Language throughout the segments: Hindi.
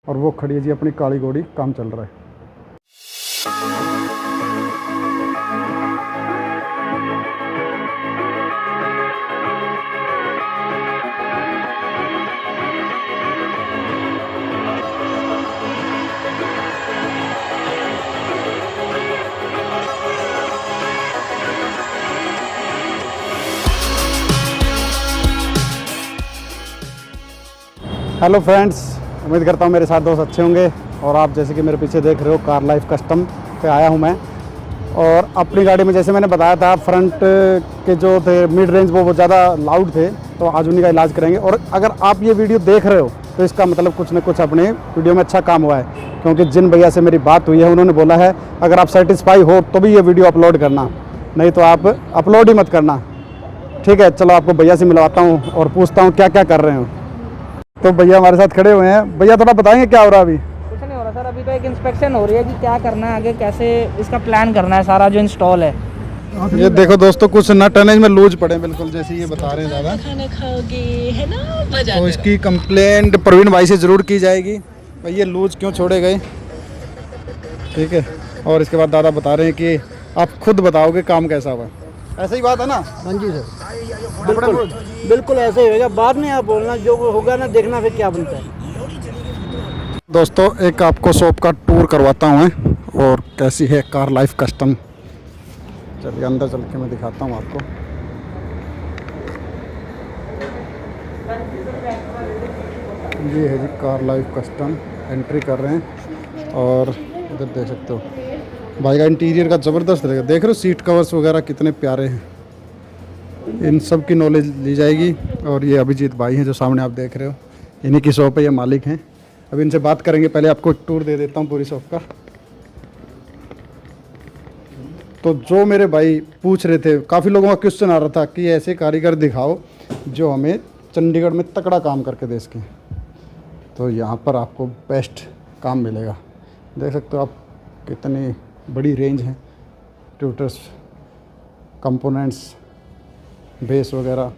और वो खड़ी है जी अपनी काली घोड़ी, काम चल रहा है। हेलो फ्रेंड्स, उम्मीद करता हूँ मेरे साथ दोस्त अच्छे होंगे। और आप जैसे कि मेरे पीछे देख रहे हो, कार लाइफ कस्टम पे आया हूँ मैं। और अपनी गाड़ी में जैसे मैंने बताया था, फ्रंट के जो थे मिड रेंज वो ज़्यादा लाउड थे, तो आज उन्हीं का इलाज करेंगे। और अगर आप ये वीडियो देख रहे हो तो इसका मतलब कुछ न कुछ अपने वीडियो में अच्छा काम हुआ है, क्योंकि जिन भैया से मेरी बात हुई है उन्होंने बोला है अगर आप सेटिस्फाई हो तो भी ये वीडियो अपलोड करना, नहीं तो आप अपलोड ही मत करना। ठीक है, चलो आपको भैया से मिलवाता हूँ और पूछता हूँ क्या क्या कर रहे हो। तो भैया हमारे साथ खड़े हुए हैं। भैया थोड़ा बताएंगे क्या हो रहा है अभी? कुछ नहीं हो रहा सर, अभी तो एक इंस्पेक्शन हो रही है कि क्या करना है आगे, कैसे इसका प्लान करना है सारा जो इंस्टॉल है। ये देखो दोस्तों, कुछ नट टनेज में लूज पड़े बिल्कुल, जैसे ये बता रहे हैं दादा। खाना खाओगे है ना, मजा तो इसकी कंप्लेंट प्रवीण भाई से ज़रूर की जाएगी भाई, ये लूज क्यों छोड़े गए। ठीक है, और इसके बाद दादा बता रहे हैं कि आप खुद बताओगे काम कैसा हुआ। ऐसा ही बात है ना? हाँ जी सर, बिल्कुल बिल्कुल ऐसे ही होगा। बाद में आप बोलना, जो होगा ना देखना फिर क्या बनता है। दोस्तों, एक आपको शॉप का टूर करवाता हूँ मैं, और कैसी है कार लाइफ कस्टम। चलिए अंदर चल के मैं दिखाता हूँ आपको। ये है जी कार लाइफ कस्टम, एंट्री कर रहे हैं। और इधर देख सकते हो भाई का इंटीरियर का ज़बरदस्त रहेगा। देख रहे हो सीट कवर्स वगैरह कितने प्यारे हैं, इन सब की नॉलेज ली जाएगी। और ये अभिजीत भाई हैं जो सामने आप देख रहे हो, इन्हीं की शॉप है, ये मालिक हैं। अब इनसे बात करेंगे, पहले आपको एक टूर दे देता हूँ पूरी शॉप का। तो जो मेरे भाई पूछ रहे थे, काफ़ी लोगों का क्वेश्चन आ रहा था कि ऐसे कारीगर दिखाओ जो हमें चंडीगढ़ में तगड़ा काम करके दे सकें, तो यहाँ पर आपको बेस्ट काम मिलेगा। देख सकते हो आप कितनी बड़ी रेंज है, ट्यूटर्स, कंपोनेंट्स, बेस वगैरह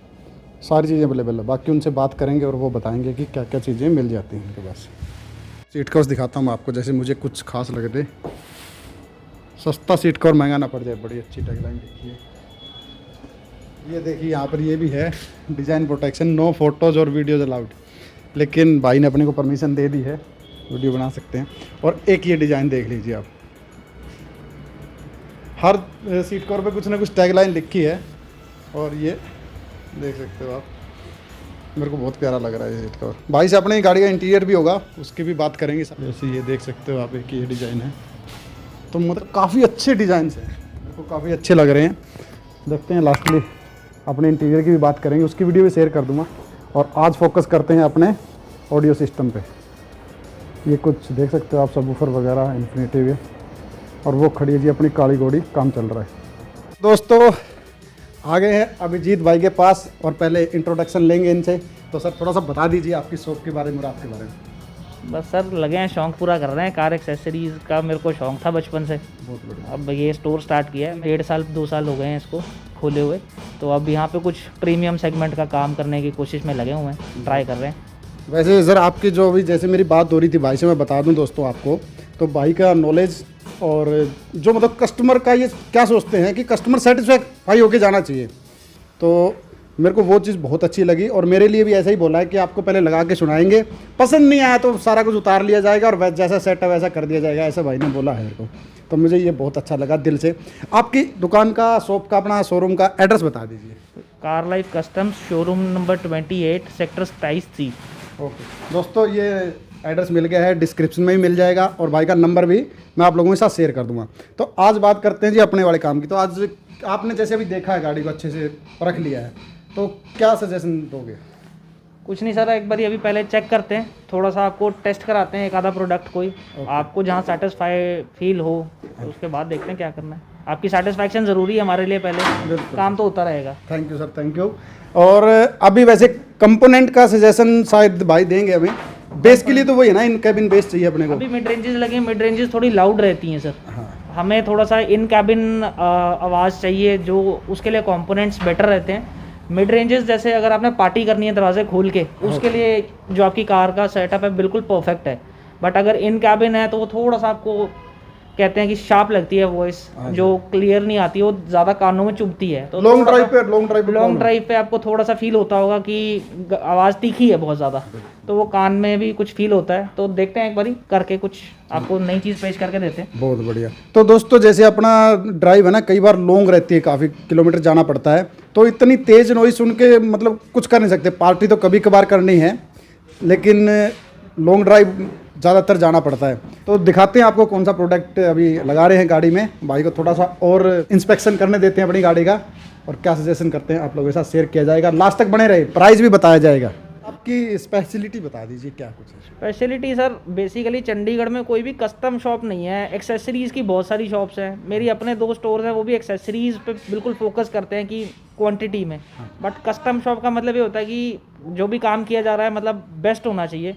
सारी चीज़ें अवेलेबल है। बाकी उनसे बात करेंगे और वो बताएंगे कि क्या क्या चीज़ें मिल जाती हैं उनके पास। सीट कवर्स दिखाता हूँ आपको, जैसे मुझे कुछ खास लगे थे। सस्ता सीट कवर महंगा ना पड़ जाए, बड़ी अच्छी टैगलाइन लिखी है। ये देखिए यहाँ पर ये भी है, डिज़ाइन प्रोटेक्शन, नो फोटोज़ और वीडियोज़ अलाउड। लेकिन भाई ने अपने को परमिशन दे दी है, वीडियो बना सकते हैं। और एक ये डिज़ाइन देख लीजिए आप, हर सीट कवर पे कुछ ना कुछ टैगलाइन लिखी है। और ये देख सकते हो आप, मेरे को बहुत प्यारा लग रहा है ये सीट कवर। भाई से अपनी गाड़ी का इंटीरियर भी होगा, उसकी भी बात करेंगे। जैसे ये देख सकते हो आप, एक ये डिज़ाइन है। तो मतलब काफ़ी अच्छे डिज़ाइन हैं, मेरे को काफ़ी अच्छे लग रहे हैं। देखते हैं, लास्टली अपने इंटीरियर की भी बात करेंगे, उसकी वीडियो भी शेयर कर दूँगा। और आज फोकस करते हैं अपने ऑडियो सिस्टम पे। ये कुछ देख सकते हो आप, सबवूफर वगैरह, इन्फिनिटी है। और वो खड़ी है जी अपनी काली घोड़ी, काम चल रहा है। दोस्तों, आ गए हैं अभिजीत भाई के पास और पहले इंट्रोडक्शन लेंगे इनसे। तो सर थोड़ा सा बता दीजिए आपकी शॉप के बारे में और आपके बारे में। बस सर लगे हैं, शौक पूरा कर रहे हैं। कार एक्सेसरीज़ का मेरे को शौक था बचपन से। बहुत बढ़िया। अब ये स्टोर स्टार्ट किया है, 1.5 2 साल हो गए हैं इसको खोले हुए। तो अब यहाँ पे कुछ प्रीमियम सेगमेंट का काम करने की कोशिश में लगे हुए हैं, ट्राई कर रहे हैं। वैसे सर आपकी जो अभी जैसे मेरी बात हो रही थी भाई से, मैं बता दूं दोस्तों आपको, तो भाई का नॉलेज और जो मतलब कस्टमर का ये क्या सोचते हैं कि कस्टमर सेटिस्फाई होके जाना चाहिए, तो मेरे को वो चीज़ बहुत अच्छी लगी। और मेरे लिए भी ऐसा ही बोला है कि आपको पहले लगा के सुनाएंगे, पसंद नहीं आया तो सारा कुछ उतार लिया जाएगा और जैसा सेट है वैसा कर दिया जाएगा, ऐसा भाई ने बोला है मेरे को। तो मुझे ये बहुत अच्छा लगा दिल से। आपकी दुकान का, शॉप का, अपना शोरूम का एड्रेस बता दीजिए। Car life customs, showroom number 28, sector 27C। Okay दोस्तों, ये एड्रेस मिल गया है, डिस्क्रिप्शन में भी मिल जाएगा और भाई का नंबर भी मैं आप लोगों के साथ शेयर कर दूंगा। तो आज बात करते हैं जी अपने वाले काम की। तो आज आपने जैसे अभी देखा है, गाड़ी को अच्छे से परख लिया है, तो क्या सजेशन दोगे? कुछ नहीं सर, एक बार अभी पहले चेक करते हैं, थोड़ा सा आपको टेस्ट कराते हैं एक आधा प्रोडक्ट कोई, आपको जहाँ सेटिस्फाई फील हो तो उसके बाद देखते हैं क्या करना है। आपकी सेटिस्फैक्शन ज़रूरी है हमारे लिए, पहले काम तो होता रहेगा। Thank you sir, thank you. और अभी वैसे कंपोनेंट का सजेशन शायद भाई देंगे हमें। बेस के लिए तो वही है ना, इन कैबिन बेस चाहिए अपने को। अभी मिड रेंजेस लगे, मिड रेंजेस थोड़ी लाउड रहती हैं सर। हाँ। हमें थोड़ा सा इन कैबिन आवाज़ चाहिए, जो उसके लिए कंपोनेंट्स बेटर रहते हैं। मिड रेंजेस जैसे अगर आपने पार्टी करनी है दरवाजे खोल के, उसके लिए जो आपकी कार का सेटअप है बिल्कुल परफेक्ट है। बट अगर इन कैबिन है तो वो थोड़ा सा आपको कहते हैं कि शार्प लगती है वॉइस, जो क्लियर नहीं आती, वो ज़्यादा कानों में चुभती है। तो लॉन्ग ड्राइव पे आपको थोड़ा सा फील होता होगा कि आवाज़ तीखी है बहुत ज़्यादा, तो वो कान में भी कुछ फील होता है। तो देखते हैं एक बारी करके, कुछ आपको नई चीज़ पेश करके देते हैं। बहुत बढ़िया। तो दोस्तों जैसे अपना ड्राइव है ना, कई बार लॉन्ग रहती है, काफ़ी किलोमीटर जाना पड़ता है, तो इतनी तेज़ नॉइस सुन के मतलब कुछ कर नहीं सकते। पार्टी तो कभी कभार करनी है, लेकिन लॉन्ग ड्राइव ज़्यादातर जाना पड़ता है। तो दिखाते हैं आपको कौन सा प्रोडक्ट अभी लगा रहे हैं गाड़ी में। भाई को थोड़ा सा और इंस्पेक्शन करने देते हैं अपनी गाड़ी का, और क्या सजेशन करते हैं आप लोगों के साथ शेयर किया जाएगा। लास्ट तक बने रहे, प्राइस भी बताया जाएगा। आपकी स्पेशलिटी बता दीजिए, क्या कुछ है? स्पेशलिटी सर बेसिकली चंडीगढ़ में कोई भी कस्टम शॉप नहीं है, एक्सेसरीज़ की बहुत सारी शॉप्स हैं। मेरी अपने 2 स्टोर हैं, वो भी एक्सेसरीज़ पे बिल्कुल फोकस करते हैं कि क्वांटिटी में। बट कस्टम शॉप का मतलब ये होता है कि जो भी काम किया जा रहा है मतलब बेस्ट होना चाहिए।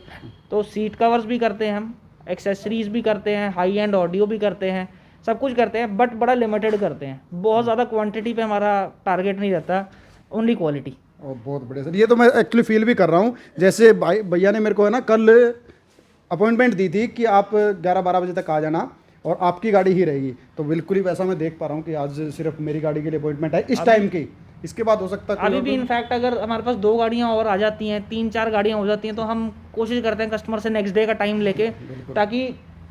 तो सीट कवर्स भी करते हैं हम, एक्सेसरीज़ भी करते हैं, हाई एंड ऑडियो भी करते हैं, सब कुछ करते हैं, बट बड़ा लिमिटेड करते हैं। बहुत ज़्यादा क्वांटिटी पे हमारा टारगेट नहीं रहता, ओनली क्वालिटी। और बहुत बढ़िया सर, ये तो मैं एक्चुअली फील भी कर रहा हूँ। जैसे भाई भैया ने मेरे को है ना कल अपॉइंटमेंट दी थी कि आप 11-12 बजे तक आ जाना और आपकी गाड़ी ही रहेगी, तो बिल्कुल ही वैसा मैं देख पा रहा हूँ कि आज सिर्फ मेरी गाड़ी के लिए अपॉइंटमेंट है इस टाइम की। इसके बाद हो सकता है अभी भी इनफैक्ट अगर हमारे पास 2 गाड़ियाँ और आ जाती हैं, 3-4 गाड़ियाँ हो जाती हैं, तो हम कोशिश करते हैं कस्टमर से नेक्स्ट डे का टाइम लेके, ताकि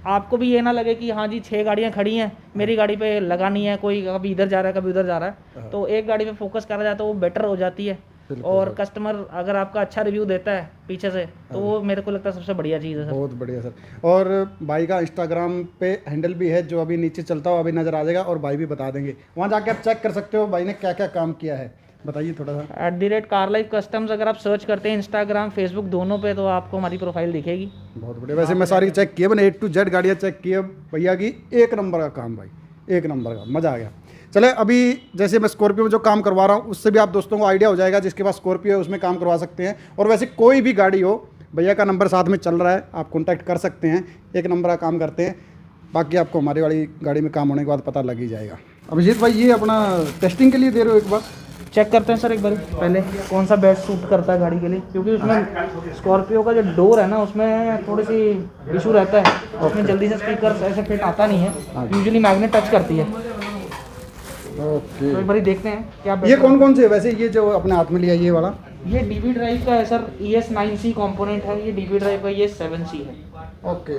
आपको भी ये ना लगे कि हाँ जी 6 गाड़ियाँ खड़ी हैं, मेरी गाड़ी पे लगा नहीं है, कोई कभी इधर जा रहा है कभी उधर जा रहा है। तो एक गाड़ी पे फोकस करा जाए तो वो बेटर हो जाती है, और कस्टमर अगर आपका अच्छा रिव्यू देता है पीछे से, तो वो मेरे को लगता है सबसे बढ़िया चीज़ है सर। बहुत बढ़िया सर। और भाई का इंस्टाग्राम पे हैंडल भी है, जो अभी नीचे चलता हुआ अभी नज़र आ जाएगा, और भाई भी बता देंगे, वहाँ जाके आप चेक कर सकते हो भाई ने क्या क्या काम किया है। बताइए थोड़ा सा। @CarLife Customs अगर आप सर्च करते हैं इंस्टाग्राम फेसबुक दोनों पे, तो आपको हमारी प्रोफाइल दिखेगी। बहुत बढ़िया। वैसे मैं सारी चेक की है, मैंने A to Z गाड़ियाँ चेक की है भैया की, एक नंबर का काम भाई, एक नंबर का, मज़ा आ गया। चले अभी जैसे मैं स्कॉर्पियो में जो काम करवा रहा हूँ, उससे भी आप दोस्तों को आइडिया हो जाएगा, जिसके पास स्कॉर्पियो है उसमें काम करवा सकते हैं। और वैसे कोई भी गाड़ी हो, भैया का नंबर साथ में चल रहा है, आप कॉन्टैक्ट कर सकते हैं, एक नंबर का काम करते हैं। बाकी आपको हमारी वाली गाड़ी में काम होने के बाद पता लग ही जाएगा। अभिजीत भाई ये अपना टेस्टिंग के लिए दे रहे हो, एक बार चेक करते हैं सर एक बार पहले कौन सा बेस्ट सूट करता है गाड़ी के लिए, क्योंकि उसमें स्कॉर्पियो का जो डोर है ना, उसमें थोड़ी सी इशू रहता है, उसमें जल्दी से स्पीकर ऐसे फिट आता नहीं है, यूजुअली मैग्नेट टच करती है। ओके तो एक बार देखते हैं क्या ये कौन कौन से है वैसे, ये जो अपने हाथ में लिया ये वाला? ये DB ड्राइव का है सर, ES9C कंपोनेंट है, ये DB ड्राइव का, ये 7C है। ओके,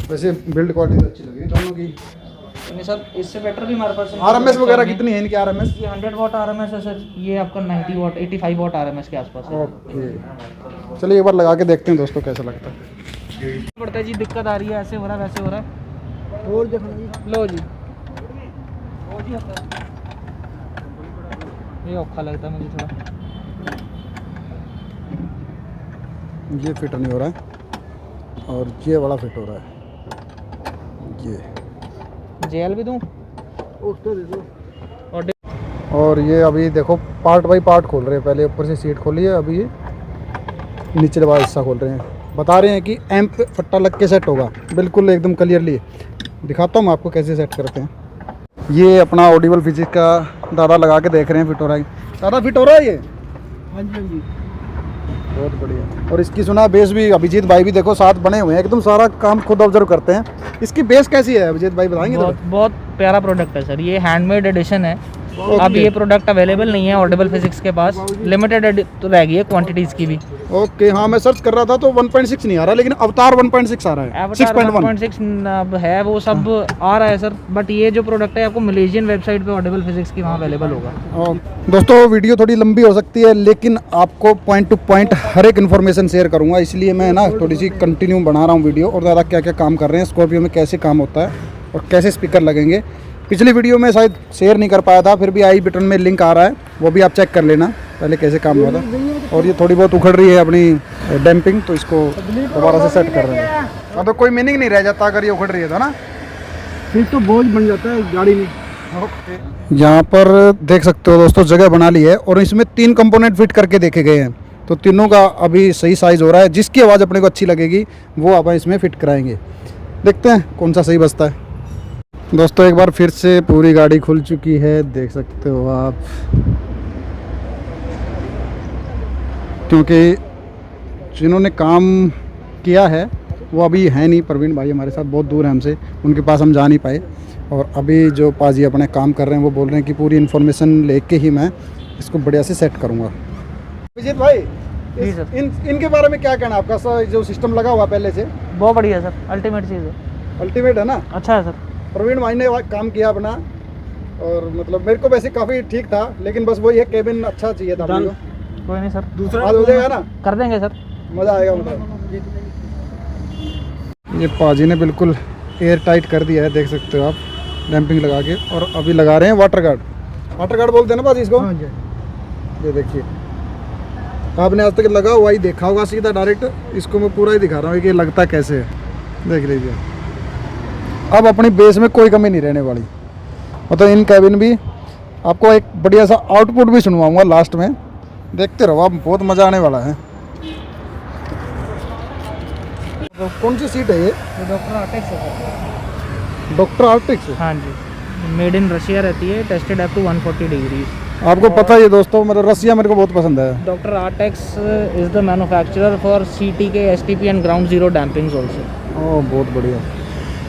वैसे बिल्ड क्वालिटी अच्छी लगी दोनों की। नहीं सर, इससे बेटर भी हमारे पास RMS वगैरह कितनी है इनकी RMS? ये 100 वाट RMS है सर, ये आपका 90 वाट 85 वाट RMS के आसपास है। ओके चलिए एक बार लगा के देखते हैं दोस्तों कैसा लगता है। पड़ता है जी, दिक्कत आ रही है, ऐसे हो रहा है वैसे हो रहा है। और देखो जी, लो जी, ये औखा लगता है मुझे थोड़ा। ये फिट नहीं हो रहा है, और ये बड़ा फिट हो रहा है। ये जेल भी दूं उसको दे दो। और ये अभी देखो पार्ट बाई पार्ट खोल रहे हैं, पहले ऊपर से सीट खोली है, अभी ये नीचे वाला हिस्सा खोल रहे हैं। बता रहे हैं कि एम्प फट्टा लग के सेट होगा, बिल्कुल एकदम क्लियरली। दिखाता हूँ मैं आपको कैसे सेट करते हैं। ये अपना ऑडिबल फिजिक्स का दादा लगा के देख रहे हैं, फिट हो रहा है दादा, फिट हो रहा है ये? हाँ जी, हाँ जी, बहुत बढ़िया। और इसकी सुना बेस भी अभिजीत भाई भी देखो साथ बने हुए हैं, एकदम सारा काम खुद ऑब्जर्व करते हैं। इसकी बेस कैसी है अभिजीत भाई, बताएंगे? बहुत प्यारा प्रोडक्ट है सर, ये हैंडमेड एडिशन है। अब ये प्रोडक्ट अवेलेबल नहीं है ऑडिबल फिजिक्स के पास, लिमिटेड तो रह गई है क्वांटिटीज की भी। ओके हाँ, मैं सर्च कर रहा था तो 1.6 नहीं आ रहा, लेकिन अवतार 1.6 आ रहा है, 6.1 अब है वो सब आ रहा है सर। बट ये जो प्रोडक्ट है आपको मलेशियन वेबसाइट पे ऑडिबल फिजिक्स की वहाँ अवेलेबल होगा। दोस्तों वीडियो थोड़ी लंबी हो सकती है, लेकिन आपको पॉइंट टू पॉइंट हर एक इन्फॉर्मेशन शेयर करूँगा, इसलिए मैं ना थोड़ी सी कंटिन्यू बना रहा हूँ वीडियो। और दादा क्या क्या काम कर रहे हैं स्कॉर्पियो में, कैसे काम होता है और कैसे स्पीकर लगेंगे, पिछली वीडियो में शायद शेयर नहीं कर पाया था, फिर भी आई बटन में लिंक आ रहा है, वो भी आप चेक कर लेना पहले कैसे काम हुआ था। और ये थोड़ी बहुत उखड़ रही है अपनी डैम्पिंग, तो इसको दोबारा से सेट कर रहे हैं। हाँ तो कोई मीनिंग नहीं रह जाता अगर ये उखड़ रही है ना, फिर तो बोझ बन जाता है गाड़ी में। यहाँ पर देख सकते हो दोस्तों जगह बना ली है, और इसमें 3 कंपोनेंट फिट करके देखे गए हैं, तो तीनों का अभी सही साइज़ हो रहा है। जिसकी आवाज़ अपने को अच्छी लगेगी वो आप इसमें फिट कराएंगे। देखते हैं कौन सा सही बजता है। दोस्तों एक बार फिर से पूरी गाड़ी खुल चुकी है, देख सकते हो आप, क्योंकि जिन्होंने काम किया है वो अभी है नहीं, प्रवीण भाई हमारे साथ बहुत दूर है हमसे, उनके पास हम जा नहीं पाए। और अभी जो पाजी अपने काम कर रहे हैं वो बोल रहे हैं कि पूरी इन्फॉर्मेशन लेके ही मैं इसको बढ़िया से सेट करूँगा। अभिजीत भाई जी सर। इनके बारे में क्या कहना है आपका? सर जो सिस्टम लगा हुआ पहले से बहुत बढ़िया सर, अल्टीमेट चीज़ है, अल्टीमेट है ना? अच्छा है सर। प्रवीण भाई ने काम किया अपना, और मतलब मेरे को वैसे काफ़ी ठीक था, लेकिन बस वही है केबिन अच्छा चाहिए था अपने को। कोई नहीं सर, दूसरा हो जाएगा ना, कर देंगे सर, मज़ा आएगा मतलब। ये पाजी ने बिल्कुल एयर टाइट कर दिया है, देख सकते हो आप, डैम्पिंग लगा के। और अभी लगा रहे हैं वाटर गार्ड। वाटर गार्ड बोलते हैं ना पाजी इसको? ये देखिए, आपने आज तक लगा हुआ ही देखा होगा सीधा डायरेक्ट, इसको मैं पूरा ही दिखा रहा हूँ कि लगता कैसे है, देख लीजिए। अब अपनी बेस में कोई कमी नहीं रहने वाली, मतलब इन कैबिन भी आपको एक बढ़िया सा आउटपुट भी सुनवाऊंगा लास्ट में, देखते रहो आप, बहुत मज़ा आने वाला है। तो कौन सी सीट है ये? डॉक्टर आर्टेक्स है सर। डॉक्टर आर्टिक्स? हाँ जी, मेड इन रशिया रहती है, टेस्टेड अप टू 140 डिग्रीज। आपको पता ही है दोस्तों, मतलब रसिया मेरे को बहुत पसंद है। Doctor Artex is the manufacturer for CTK, STP and ground zero dampings also. Oh बहुत बढ़िया।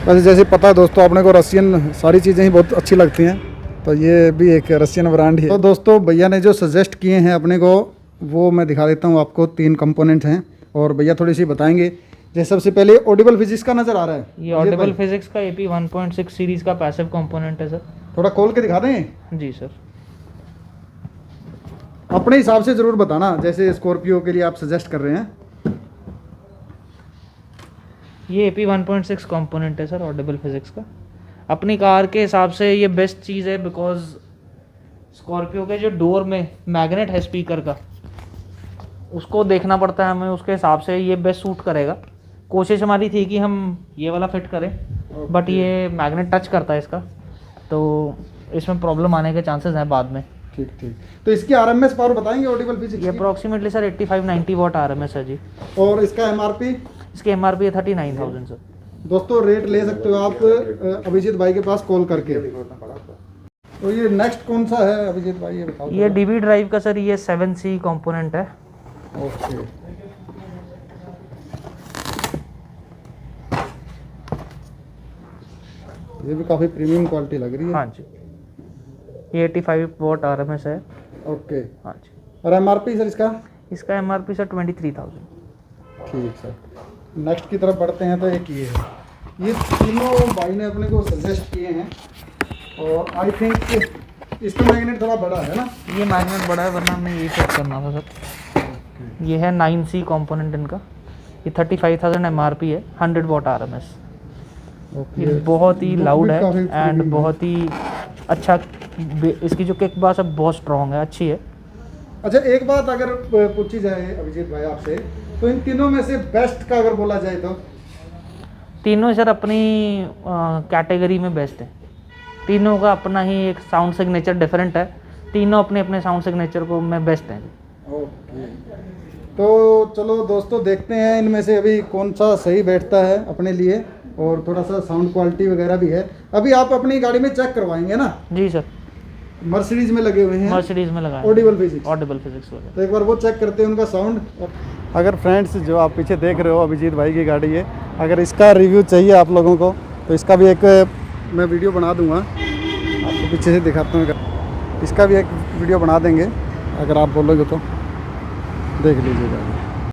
वैसे जैसे पता है दोस्तों अपने को रसियन सारी चीज़ें ही बहुत अच्छी लगती हैं, तो ये भी एक रसियन ब्रांड है। तो दोस्तों भैया ने जो सजेस्ट किए हैं अपने को, वो मैं दिखा देता हूँ आपको। 3 कंपोनेंट हैं और भैया थोड़ी सी बताएंगे। जैसे सबसे पहले ऑडिबल फिजिक्स का नज़र आ रहा है, ये ऑडिबल फिजिक्स का AP 1.6 सीरीज का पैसिव कंपोनेंट है सर। थोड़ा खोल के दिखा दें? जी सर। अपने हिसाब से ज़रूर बताना, जैसे स्कॉर्पियो के लिए आप सजेस्ट कर रहे हैं। ये AP 1.6 कंपोनेंट है सर ऑडिबल फिजिक्स का। अपनी कार के हिसाब से ये बेस्ट चीज़ है, बिकॉज स्कॉर्पियो के जो डोर में मैग्नेट है स्पीकर का, उसको देखना पड़ता है हमें, उसके हिसाब से ये बेस्ट सूट करेगा। कोशिश हमारी थी कि हम ये वाला फिट करें, बट ये मैग्नेट टच करता है इसका, तो इसमें प्रॉब्लम आने के चांसेस हैं बाद में। ठीक ठीक। तो इसकी RMS पावर बताएंगे ऑडिबल फिजिक्स? ये अप्रॉक्सीमेटली सर 85-90 वाट RMS है जी। और इसका MRP? इसकी MRP है 39,000 सर। दोस्तों रेट ले सकते हो आप अभिजीत भाई के पास कॉल करके। तो ये नेक्स्ट कौन सा है अभिजीत भाई, ये बताओ। ये DB ड्राइव का सर ये 7C कंपोनेंट है। ओके। ये भी काफ़ी प्रीमियम क्वालिटी लग रही है। हाँ जी, ये 85 वाट RMS है। ओके। हाँ जी। और MRP सर इसका? इसका MRP सर 23,000। ठीक सर। नेक्स्ट की तरफ बढ़ते हैं। तो एक ये है, ये तीनों भाई ने अपने को सजेस्ट किए हैं, और आई थिंक इसका मैग्नेट थोड़ा बड़ा है ना? ये मैग्नेट बड़ा है, वरना हमें ये चेक करना था सर। ये है 9C कंपोनेंट इनका, ये 35,000 MRP है, 100 वाट RMS। ये बहुत ही लाउड है एंड बहुत ही अच्छा, इसकी जो किक बास है बहुत स्ट्रॉन्ग है, अच्छी है। अच्छा एक बात अगर पूछी जाए अभिजीत भाई आपसे, तो इन तीनों में से बेस्ट का अगर बोला जाए तो? तीनों सर अपनी कैटेगरी में बेस्ट है। तीनों का अपना ही एक साउंड सिग्नेचर डिफरेंट है, तीनों अपने अपने साउंड सिग्नेचर को में बेस्ट हैं। ओके। तो चलो दोस्तों देखते हैं इनमें से अभी कौन सा सही बैठता है अपने लिए, और थोड़ा सा साउंड क्वालिटी वगैरह भी है। अभी आप अपनी गाड़ी में चेक करवाएंगे ना? जी सर। मर्सिडीज में लगे हुए हैं, मर्सिडीज में लगाए ऑडिबल फिजिक्स। ऑडिबल फिजिक्स वगैरह। तो एक बार वो चेक करते हैं उनका साउंड। अगर फ्रेंड्स जो आप पीछे देख रहे हो अभिजीत भाई की गाड़ी है, अगर इसका रिव्यू चाहिए आप लोगों को तो इसका भी एक मैं वीडियो बना दूंगा, आपको पीछे से दिखाता हूँ। इसका भी एक वीडियो बना देंगे अगर आप बोलोगे तो, देख लीजिएगा।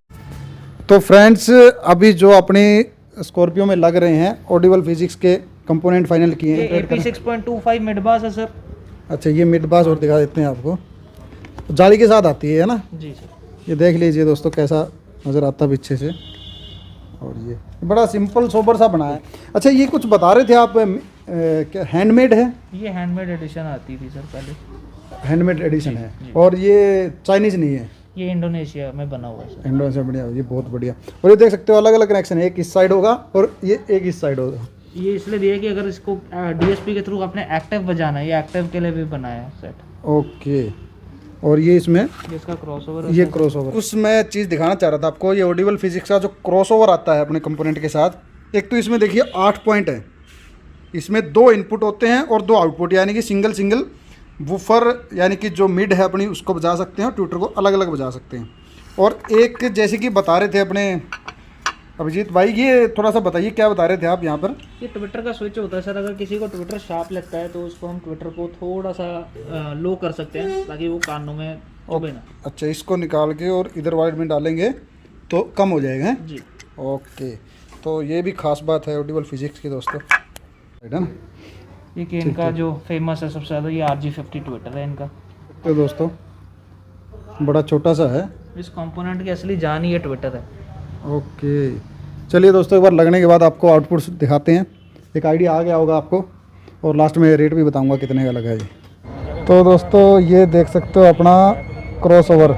तो फ्रेंड्स अभी जो अपनी स्कॉर्पियो में लग रहे हैं ऑडिबल फिजिक्स के कंपोनेंट फाइनल किए हैं। AP 6.25 मिड बास है सर। अच्छा ये मिड बास और दिखा देते हैं आपको, जाली के साथ आती है ना? जी सर। ये देख लीजिए दोस्तों कैसा नज़र आता है पीछे से, और ये बड़ा सिंपल सोबर सा बना है। अच्छा ये कुछ बता रहे थे आप, क्या हैंडमेड है? ये हैंडमेड एडिशन आती थी सर पहले, हैंडमेड एडिशन है, और ये चाइनीज़ नहीं है? ये इंडोनेशिया में बना हुआ है सर। इंडोनेशिया बढ़िया, ये बहुत बढ़िया। और ये देख सकते हो अलग अलग कनेक्शन है, एक इस साइड होगा और ये एक इस साइड होगा। ये इसलिए दिया कि अगर इसको DSP के थ्रू अपने एक्टिव बजाना है, ये एक्टिव के लिए भी बनाया है सेट। ओके। और ये इसमें जिसका क्रॉसओवर, ये क्रॉसओवर, उस मैं चीज़ दिखाना चाह रहा था आपको। ये ऑडिबल फिजिक्स का जो क्रॉसओवर आता है अपने कंपोनेंट के साथ, एक तो इसमें देखिए 8 पॉइंट है, इसमें 2 इनपुट होते हैं और 2 आउटपुट, यानी कि सिंगल वूफर यानी कि जो मिड है अपनी उसको बजा सकते हैं और ट्यूटर को अलग अलग बजा सकते हैं। और एक जैसे कि बता रहे थे अपने अभिजीत भाई ये थोड़ा सा बताइए, क्या बता रहे थे आप यहाँ पर? ये ट्विटर का स्विच होता है सर, अगर किसी को ट्विटर शार्प लगता है तो उसको हम ट्विटर को थोड़ा सा लो कर सकते हैं ताकि वो कानों में चुभे ना। अच्छा, इसको निकाल के और इधर वाइड में डालेंगे तो कम हो जाएगा, हैं? जी ओके, तो ये भी खास बात है ऑडिबल फिजिक्स की दोस्तों, है ना? ये कि इनका जो फेमस है सबसे ज़्यादा, ये RG50 ट्विटर है इनका। तो दोस्तों बड़ा छोटा सा है। इस कंपोनेंट की असली जान ही ये ट्विटर है। ओके, चलिए दोस्तों, एक बार लगने के बाद आपको आउटपुट दिखाते हैं, एक आइडिया आ गया होगा आपको, और लास्ट में रेट भी बताऊंगा कितने का लगा है ये। तो दोस्तों ये देख सकते हो अपना क्रॉस ओवर।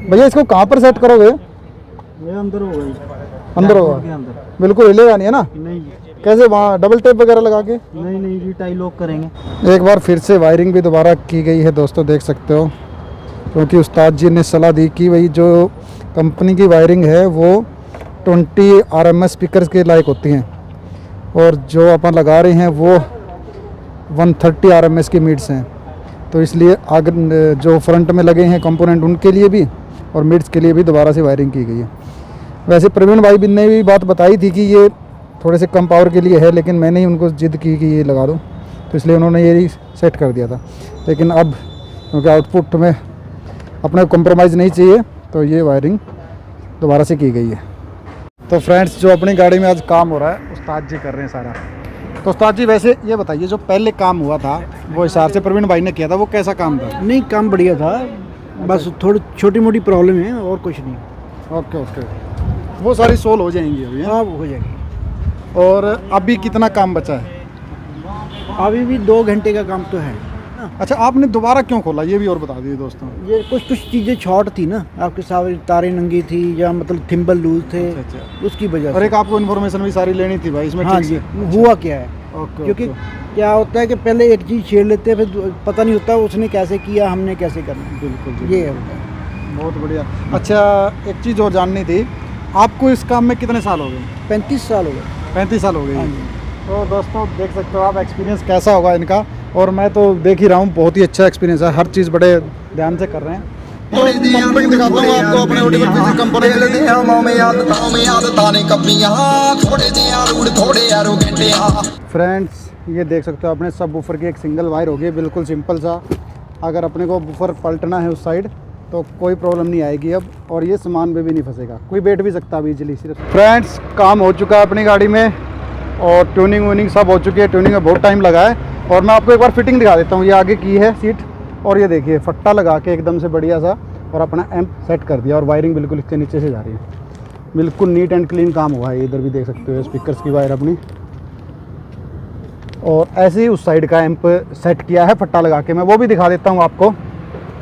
भैया इसको कहाँ पर सेट करोगे? ये अंदर होगा, अंदर होगा, अंदर बिल्कुल हिलेगा नहीं है ना? नहीं कैसे, वहाँ डबल टेप वगैरह लगा के? नहीं जी, टाई लॉक करेंगे। एक बार फिर से वायरिंग भी दोबारा की गई है दोस्तों, देख सकते हो, क्योंकि उस्ताद जी ने सलाह दी कि भाई जो कंपनी की वायरिंग है वो 20 RMS स्पीकर्स के लायक होती हैं, और जो अपन लगा रहे हैं वो 130 RMS की मिड्स हैं, तो इसलिए आगे जो फ्रंट में लगे हैं कंपोनेंट उनके लिए भी और मिड्स के लिए भी दोबारा से वायरिंग की गई है। वैसे प्रवीण भाई भी ने भी बात बताई थी कि ये थोड़े से कम पावर के लिए है, लेकिन मैंने ही उनको जिद की कि ये लगा दो, तो इसलिए उन्होंने ये ही सेट कर दिया था। लेकिन अब क्योंकि आउटपुट में अपने कॉम्प्रोमाइज़ नहीं चाहिए, तो ये वायरिंग दोबारा से की गई है। तो फ्रेंड्स, जो अपनी गाड़ी में आज काम हो रहा है उस्ताद जी कर रहे हैं सारा। तो उस्ताद जी वैसे ये बताइए, जो पहले काम हुआ था वो हिसाब से प्रवीण भाई ने किया था, वो कैसा काम था? नहीं, काम बढ़िया था, बस थोड़ी छोटी मोटी प्रॉब्लम है और कुछ नहीं। ओके ओके, वो सारी सोल्व हो जाएंगी अभी, हैं? हाँ, वो हो जाएगी। और अभी कितना काम बचा है? अभी भी 2 घंटे का काम तो है। अच्छा, आपने दोबारा क्यों खोला ये भी और बता दीजिए दोस्तों। ये कुछ चीज़ें शॉर्ट थी ना, आपके सारे तारें नंगी थी या मतलब थिम्बल लूज थे, अच्छा। उसकी वजह और से। एक आपको इन्फॉर्मेशन भी सारी लेनी थी भाई इसमें, हाँ ठीक जी, से? हुआ क्या है, ओके, क्योंकि ओके। क्या होता है कि पहले एक चीज़ छेड़ लेते हैं, फिर पता नहीं होता उसने कैसे किया, हमने कैसे करना। बिल्कुल ये है। बहुत बढ़िया। अच्छा, एक चीज़ और जाननी थी, आपको इस काम में कितने साल हो गए? 35 साल हो गए। 35 साल हो गए। हाँ जी। तो दोस्तों देख सकते हो आप एक्सपीरियंस कैसा होगा इनका, और मैं तो देख ही रहा हूँ, बहुत ही अच्छा एक्सपीरियंस है, हर चीज़ बड़े ध्यान से कर रहे हैं। तो कंपनी दिखाता हूँ आपको अपने ऑडिबल फिजिक्स कंपनी। फ्रेंड्स ये देख सकते हो अपने सब वूफर की एक सिंगल वायर होगी, बिल्कुल सिंपल सा। अगर अपने को वूफर पलटना है उस साइड तो कोई प्रॉब्लम नहीं आएगी अब, और ये सामान में भी नहीं फंसेगा, कोई बैठ भी सकता है इजीली। सिर्फ फ्रेंड्स काम हो चुका है अपनी गाड़ी में, और ट्यूनिंग वूनिंग सब हो चुकी है। ट्यूनिंग में बहुत टाइम लगा है, और मैं आपको एक बार फिटिंग दिखा देता हूँ। ये आगे की है सीट, और ये देखिए फट्टा लगा के एकदम से बढ़िया सा, और अपना एम्प सेट कर दिया, और वायरिंग बिल्कुल इसके नीचे से जा रही है, बिल्कुल नीट एंड क्लीन काम हुआ है। इधर भी देख सकते हो स्पीकर्स की वायर अपनी, और ऐसे ही उस साइड का एम्प सेट किया है फट्टा लगा के, मैं वो भी दिखा देता हूँ आपको।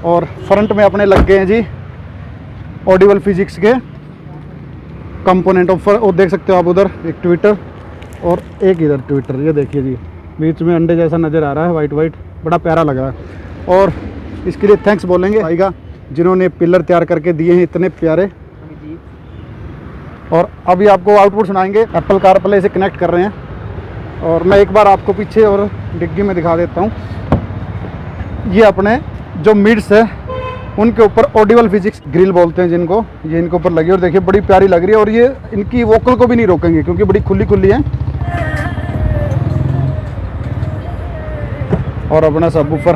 और फ्रंट में अपने लग गए हैं जी ऑडिबल फिजिक्स के कंपोनेंट ऑफर, और देख सकते हो आप उधर एक ट्विटर और एक इधर ट्विटर, ये देखिए जी बीच में अंडे जैसा नज़र आ रहा है, वाइट वाइट, बड़ा प्यारा लग रहा है। और इसके लिए थैंक्स बोलेंगे भाई का, जिन्होंने पिलर तैयार करके दिए हैं इतने प्यारे। और अभी आपको आउटपुट सुनाएंगे, एप्पल कारप्ले से कनेक्ट कर रहे हैं, और मैं एक बार आपको पीछे और डिग्गी में दिखा देता हूँ। ये अपने जो मिड्स है उनके ऊपर ऑडिबल फिजिक्स ग्रिल बोलते हैं जिनको, ये इनके ऊपर लगी, और देखिए बड़ी प्यारी लग रही है, और ये इनकी वोकल को भी नहीं रोकेंगे क्योंकि बड़ी खुली खुली है। और अपना सबवूफर,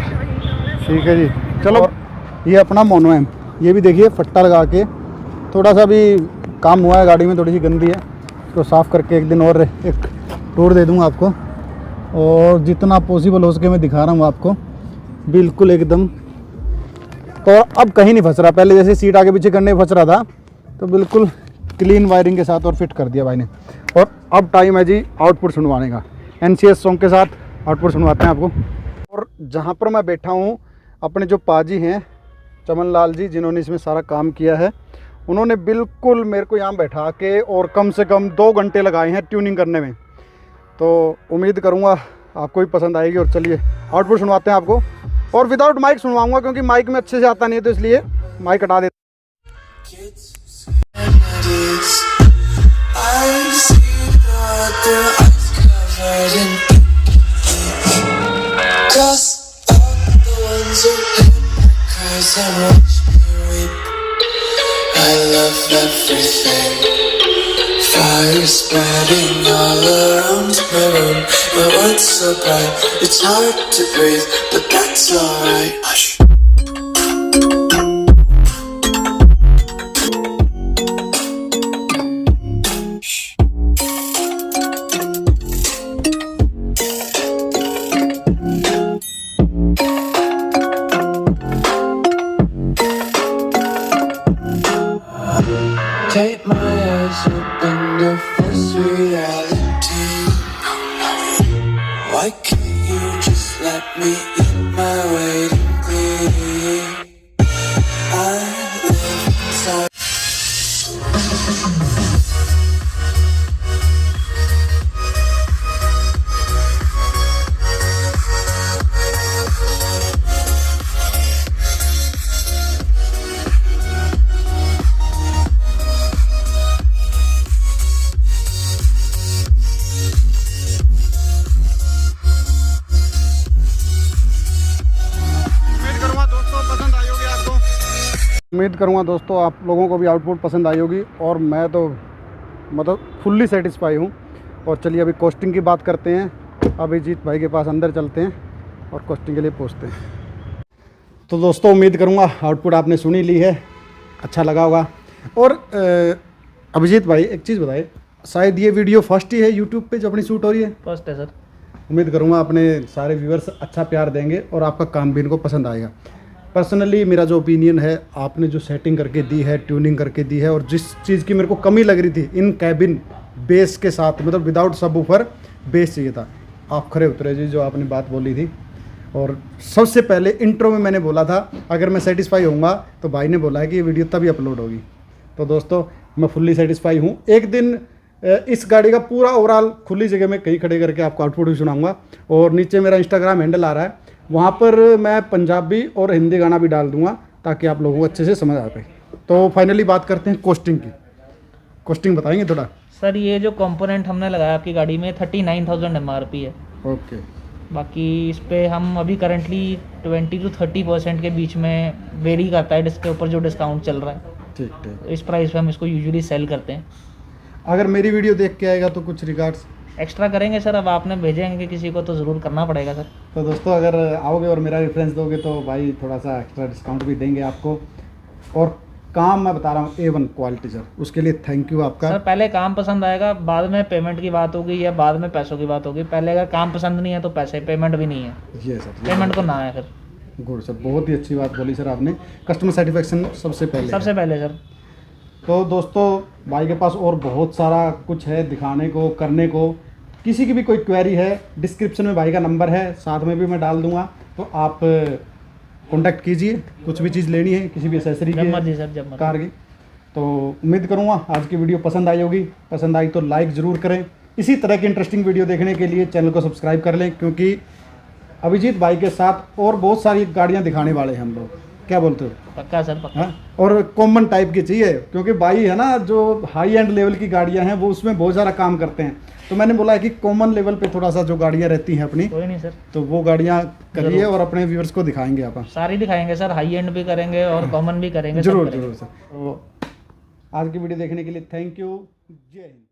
ठीक है जी, चलो। और ये अपना मोनो एम्प, ये भी देखिए फट्टा लगा के, थोड़ा सा भी काम हुआ है, गाड़ी में थोड़ी सी गंदी है, तो साफ़ करके एक दिन और एक टूर दे दूँगा आपको, और जितना पॉसिबल हो सके मैं दिखा रहा हूँ आपको, बिल्कुल एकदम। तो अब कहीं नहीं फंस रहा, पहले जैसे सीट आगे पीछे करने में फंस रहा था, तो बिल्कुल क्लीन वायरिंग के साथ और फिट कर दिया भाई ने। और अब टाइम है जी आउटपुट सुनवाने का, NCS सॉन्ग के साथ आउटपुट सुनवाते हैं आपको। और जहाँ पर मैं बैठा हूँ, अपने जो पाजी हैं चमन लाल जी, जिन्होंने इसमें सारा काम किया है, उन्होंने बिल्कुल मेरे को यहाँ बैठा के और कम से कम 2 घंटे लगाए हैं ट्यूनिंग करने में। तो उम्मीद करूँगा आपको भी पसंद आएगी। और चलिए आउटपुट सुनवाते हैं आपको, और विदाउट माइक सुनवाऊंगा क्योंकि माइक में अच्छे से आता नहीं है, तो इसलिए माइक हटा देते। Fire spreading all around my room. My world's so bright, it's hard to breathe, but that's alright. Hush. Take my eyes open to face reality. Why can't you just let me eat my weight in glee? I live inside. उम्मीद करूँगा दोस्तों आप लोगों को भी आउटपुट पसंद आई होगी और मैं तो मतलब फुल्ली सेटिस्फाई हूँ। और चलिए अभी कॉस्टिंग की बात करते हैं। अभिजीत भाई के पास अंदर चलते हैं और कॉस्टिंग के लिए पूछते हैं। तो दोस्तों उम्मीद करूँगा आउटपुट आपने सुनी ली है, अच्छा लगा होगा। और अभिजीत भाई एक चीज़ बताइए, शायद ये वीडियो फर्स्ट ही है यूट्यूब पे जो अपनी शूट हो रही है? फर्स्ट है सर। उम्मीद करूँगा अपने सारे व्यूअर्स अच्छा प्यार देंगे और आपका काम भी इनको पसंद आएगा। पर्सनली मेरा जो ओपिनियन है, आपने जो सेटिंग करके दी है, ट्यूनिंग करके दी है, और जिस चीज़ की मेरे को कमी लग रही थी इन कैबिन बेस के साथ, मतलब विदाउट सबवूफर बेस चाहिए था, आप खरे उतरे जी जो आपने बात बोली थी। और सबसे पहले इंट्रो में मैंने बोला था अगर मैं सेटिस्फाई होऊंगा तो भाई ने बोला है कि ये वीडियो तभी अपलोड होगी। तो दोस्तों मैं फुल्ली सेटिस्फाई हूँ। एक दिन इस गाड़ी का पूरा ओवरऑल खुली जगह में कहीं खड़े करके आपको आउटपुट भी सुनाऊंगा। और नीचे मेरा इंस्टाग्राम हैंडल आ रहा है, वहाँ पर मैं पंजाबी और हिंदी गाना भी डाल दूंगा ताकि आप लोगों को अच्छे से समझ आ पाए। तो फाइनली बात करते हैं कॉस्टिंग की। कॉस्टिंग बताएंगे थोड़ा? सर ये जो कंपोनेंट हमने लगाया आपकी गाड़ी में 39,000 MRP है। ओके। बाकी इस पे हम अभी करंटली 20 to 30% के बीच में वेरी करता है इसके ऊपर जो डिस्काउंट चल रहा है। ठीक ठीक। तो इस प्राइस पे हम इसको यूजुअली सेल करते हैं। अगर मेरी वीडियो देख के आएगा तो कुछ रिगार्ड्स एक्स्ट्रा करेंगे सर, अब आपने भेजेंगे किसी को तो ज़रूर करना पड़ेगा सर। तो दोस्तों अगर आओगे और मेरा रेफरेंस दोगे तो भाई थोड़ा सा एक्स्ट्रा डिस्काउंट भी देंगे आपको। और काम मैं बता रहा हूँ A1 क्वालिटी सर, उसके लिए थैंक यू आपका। सर पहले काम पसंद आएगा, बाद में पेमेंट की बात होगी या बाद में पैसों की बात होगी। पहले अगर काम पसंद नहीं है तो पैसे पेमेंट भी नहीं है। ये सर, पेमेंट को ना है सर। गुड सर, बहुत ही अच्छी बात बोली सर आपने। कस्टमर सेटिस्फेक्शन सबसे पहले सर। तो दोस्तों भाई के पास और बहुत सारा कुछ है दिखाने को, करने को। किसी की भी कोई क्वेरी है, डिस्क्रिप्शन में भाई का नंबर है, साथ में भी मैं डाल दूंगा, तो आप कांटेक्ट कीजिए। कुछ भी चीज़ लेनी है किसी भी एसेसरी की, कार की। तो उम्मीद करूँगा आज की वीडियो पसंद आई होगी। पसंद आई तो लाइक ज़रूर करें। इसी तरह की इंटरेस्टिंग वीडियो देखने के लिए चैनल को सब्सक्राइब कर लें, क्योंकि अभिजीत भाई के साथ और बहुत सारी गाड़ियाँ दिखाने वाले हैं हम लोग। क्या बोलते हो? पक्का सर, पक्का। हाँ? और कॉमन टाइप की चाहिए, क्योंकि भाई है ना जो हाई एंड लेवल की गाड़ियां हैं वो उसमें बहुत सारा काम करते हैं। तो मैंने बोला है कि कॉमन लेवल पे थोड़ा सा जो गाड़ियां रहती हैं अपनी, कोई नहीं सर, तो वो गाड़ियां करिए और अपने व्यूअर्स को दिखाएंगे आप। सारी दिखाएंगे सर, हाई एंड भी करेंगे और कॉमन भी करेंगे। जरूर जरूर सर। तो आज की वीडियो देखने के लिए थैंक यू। जय हिंद।